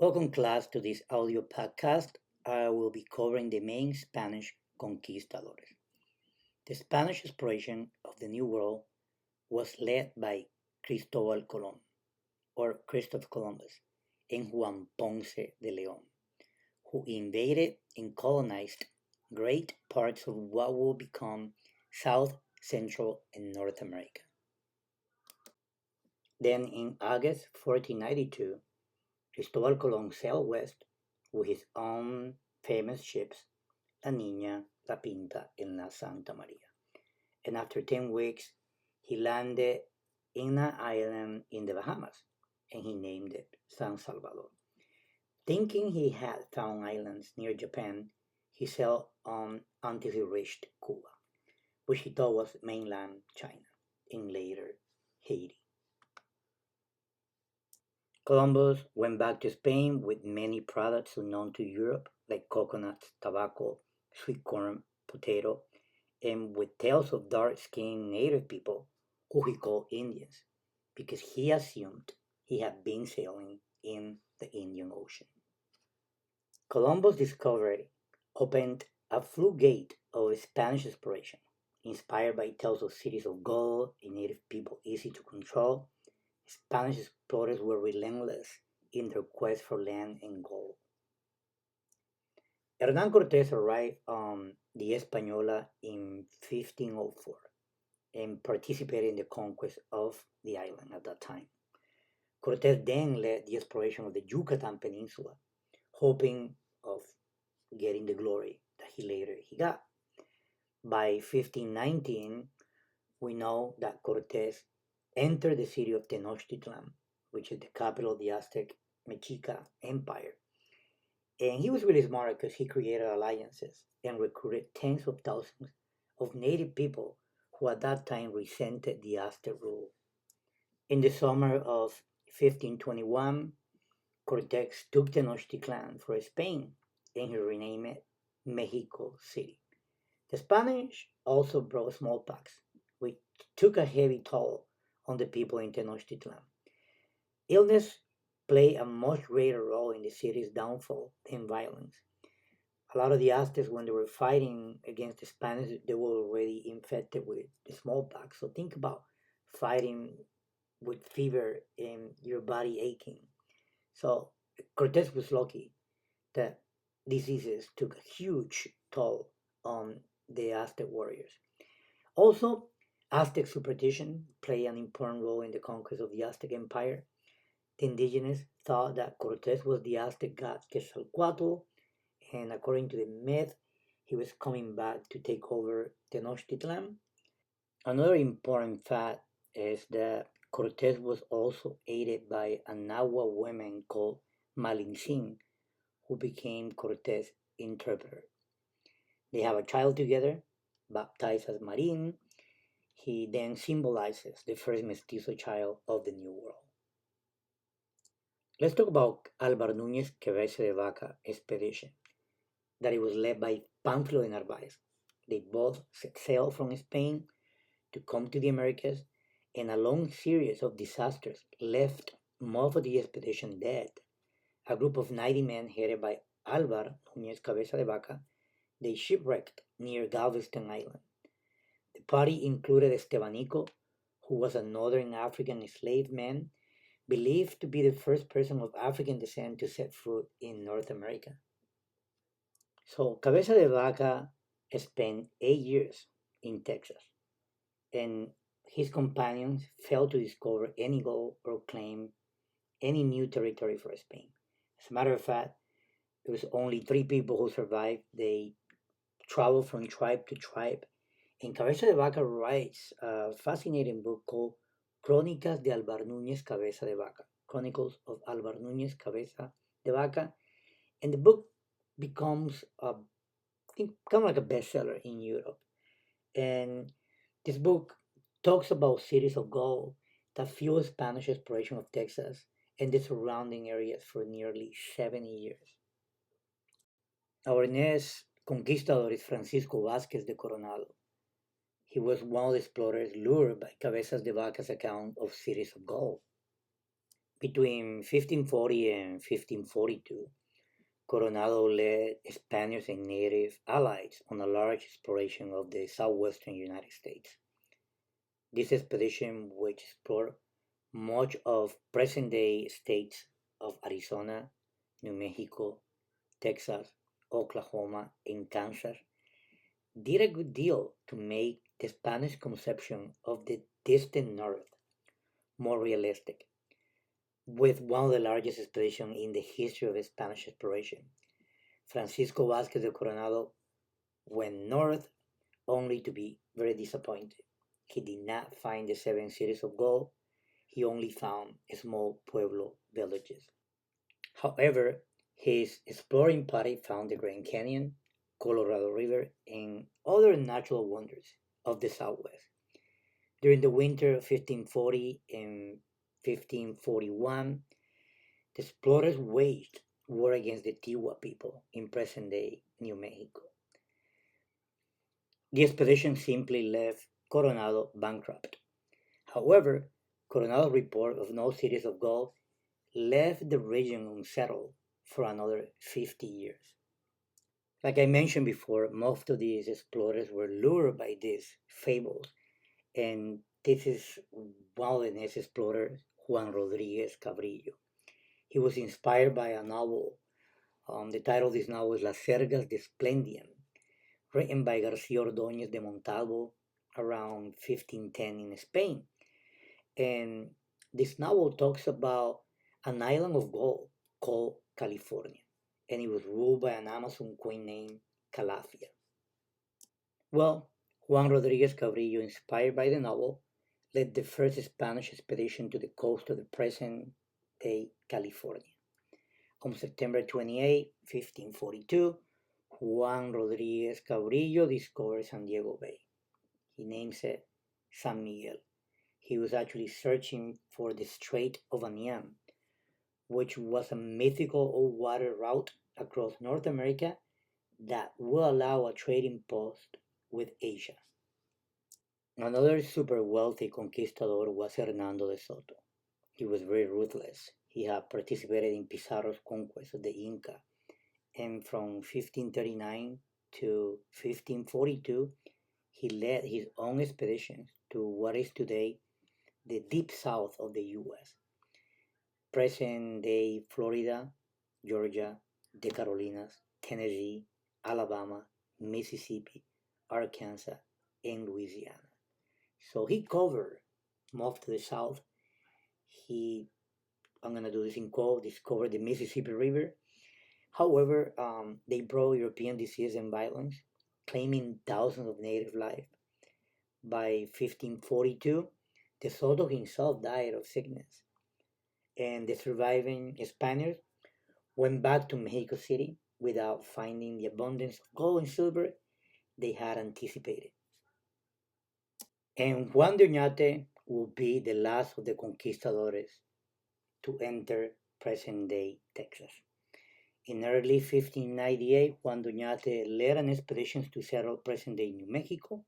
Welcome, class, to this audio podcast. I will be covering the main Spanish conquistadores. The Spanish exploration of the New World was led by Cristobal Colon, or Christopher Columbus, and Juan Ponce de Leon, who invaded and colonized great parts of what would become South, Central, and North America. Then, in August 1492, Cristobal Colon sailed west with his own famous ships, La Niña, La Pinta, and La Santa Maria. And after 10 weeks, he landed in an island in the Bahamas, and he named it San Salvador. Thinking he had found islands near Japan, he sailed on until he reached Cuba, which he thought was mainland China, and later Haiti. Columbus went back to Spain with many products unknown to Europe, like coconuts, tobacco, sweet corn, potato, and with tales of dark skinned native people who he called Indians, because he assumed he had been sailing in the Indian Ocean. Columbus' discovery opened a floodgate of Spanish exploration, inspired by tales of cities of gold and native people easy to control. Spanish explorers were relentless in their quest for land and gold. Hernán Cortés arrived on the Española in 1504 and participated in the conquest of the island at that time. Cortés then led the exploration of the Yucatan Peninsula, hoping of getting the glory that he got. By 1519, we know that Cortés entered the city of Tenochtitlan, which is the capital of the Aztec Mexica Empire. And he was really smart because he created alliances and recruited tens of thousands of native people who at that time resented the Aztec rule. In the summer of 1521, Cortés took Tenochtitlan for Spain and he renamed it Mexico City. The Spanish also brought smallpox, which took a heavy toll on the people in Tenochtitlan. Illness played a much greater role in the city's downfall than violence. A lot of the Aztecs, when they were fighting against the Spanish, they were already infected with the smallpox. So think about fighting with fever and your body aching. So Cortés was lucky that diseases took a huge toll on the Aztec warriors. Also, Aztec superstition played an important role in the conquest of the Aztec Empire. The indigenous thought that Cortés was the Aztec god Quetzalcoatl, and according to the myth, he was coming back to take over Tenochtitlan. Another important fact is that Cortés was also aided by a Nahua woman called Malintzin, who became Cortés' interpreter. They have a child together, baptized as Marin. He then symbolizes the first mestizo child of the New World. Let's talk about Álvaro Núñez Cabeza de Vaca expedition, that it was led by Pánfilo de Narváez. They both sailed from Spain to come to the Americas, and a long series of disasters left most of the expedition dead. A group of 90 men headed by Álvaro Núñez Cabeza de Vaca, they shipwrecked near Galveston Island. The party included Estebanico, who was a northern African slave man believed to be the first person of African descent to set foot in North America. So Cabeza de Vaca spent 8 years in Texas, and his companions failed to discover any gold or claim any new territory for Spain. As a matter of fact, there was only 3 people who survived. They traveled from tribe to tribe, and Cabeza de Vaca writes a fascinating book called Crónicas de Álvaro Núñez Cabeza de Vaca, Chronicles of Álvaro Núñez Cabeza de Vaca, and the book becomes kind of like a bestseller in Europe. And this book talks about cities of gold that fueled Spanish exploration of Texas and the surrounding areas for nearly 70 years. Our next conquistador is Francisco Vázquez de Coronado. He was one of the explorers lured by Cabezas de Vaca's account of cities of gold. Between 1540 and 1542, Coronado led Spaniards and native allies on a large exploration of the southwestern United States. This expedition, which explored much of present-day states of Arizona, New Mexico, Texas, Oklahoma, and Kansas, did a good deal to make the Spanish conception of the distant north more realistic, with one of the largest expeditions in the history of Spanish exploration. Francisco Vázquez de Coronado went north only to be very disappointed. He did not find the seven cities of gold, he only found small pueblo villages. However, his exploring party found the Grand Canyon, Colorado River, and other natural wonders of the Southwest. During the winter of 1540 and 1541, the explorers waged war against the Tiwa people in present-day New Mexico. The expedition simply left Coronado bankrupt. However, Coronado's report of no cities of gold left the region unsettled for another 50 years. Like I mentioned before, most of these explorers were lured by these fables, and this is one of the next explorers, Juan Rodriguez Cabrillo. He was inspired by a novel. The title of this novel is Las Sergas de Splendium, written by García Ordóñez de Montalvo around 1510 in Spain. And this novel talks about an island of gold called California, and it was ruled by an Amazon queen named Calafia. Well, Juan Rodriguez Cabrillo, inspired by the novel, led the first Spanish expedition to the coast of the present day California. On September 28, 1542, Juan Rodriguez Cabrillo discovered San Diego Bay. He names it San Miguel. He was actually searching for the Strait of Anian, which was a mythical old water route across North America that will allow a trading post with Asia. Another super wealthy conquistador was Hernando de Soto. He was very ruthless. He had participated in Pizarro's conquest of the Inca, and from 1539 to 1542, he led his own expeditions to what is today the deep south of the U.S., present day Florida, Georgia, the Carolinas, Tennessee, Alabama, Mississippi, Arkansas, and Louisiana. So he covered most of the South. He, I'm going to do this in quote, discovered the Mississippi River. However, they brought European disease and violence, claiming thousands of native lives. By 1542, De Soto himself died of sickness, and the surviving Spaniards went back to Mexico City without finding the abundance of gold and silver they had anticipated. And Juan de Oñate will be the last of the conquistadores to enter present-day Texas. In early 1598, Juan de Oñate led an expedition to settle present-day New Mexico.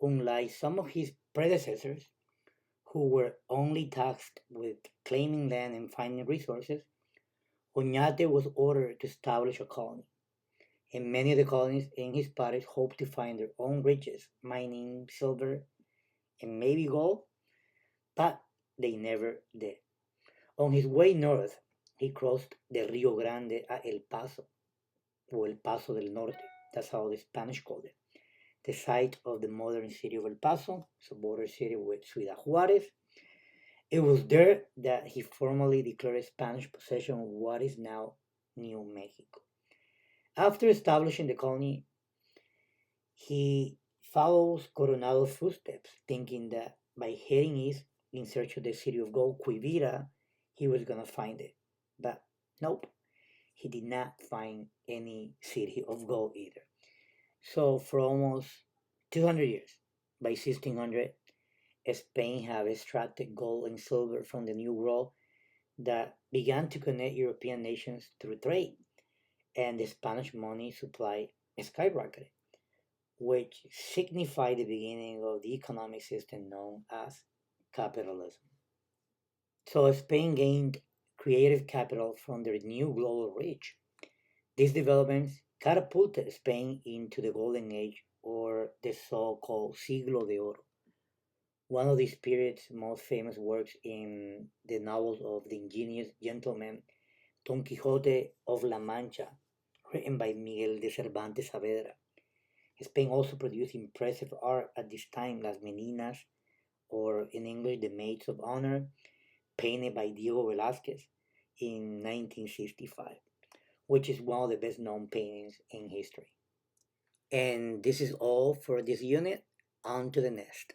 Unlike some of his predecessors, who were only tasked with claiming land and finding resources, Oñate was ordered to establish a colony, and many of the colonists in his parish hoped to find their own riches, mining silver and maybe gold, but they never did. On his way north, he crossed the Rio Grande at El Paso, or El Paso del Norte, that's how the Spanish called it, the site of the modern city of El Paso, it's a border city with Ciudad Juarez. It was there that he formally declared Spanish possession of what is now New Mexico. After establishing the colony, he follows Coronado's footsteps, thinking that by heading east in search of the city of gold, Quivira, he was going to find it. But nope, he did not find any city of gold either. So for almost 200 years, by 1600, Spain had extracted gold and silver from the New World that began to connect European nations through trade, and the Spanish money supply skyrocketed, which signified the beginning of the economic system known as capitalism. So Spain gained creative capital from their new global reach. These developments catapulted Spain into the Golden Age, or the so-called Siglo de Oro. One of this period's most famous works in the novels of the ingenious gentleman Don Quixote of La Mancha, written by Miguel de Cervantes Saavedra. Spain also produced impressive art at this time, Las Meninas, or in English, The Maids of Honor, painted by Diego Velázquez in 1965, which is one of the best known paintings in history. And this is all for this unit. On to the next.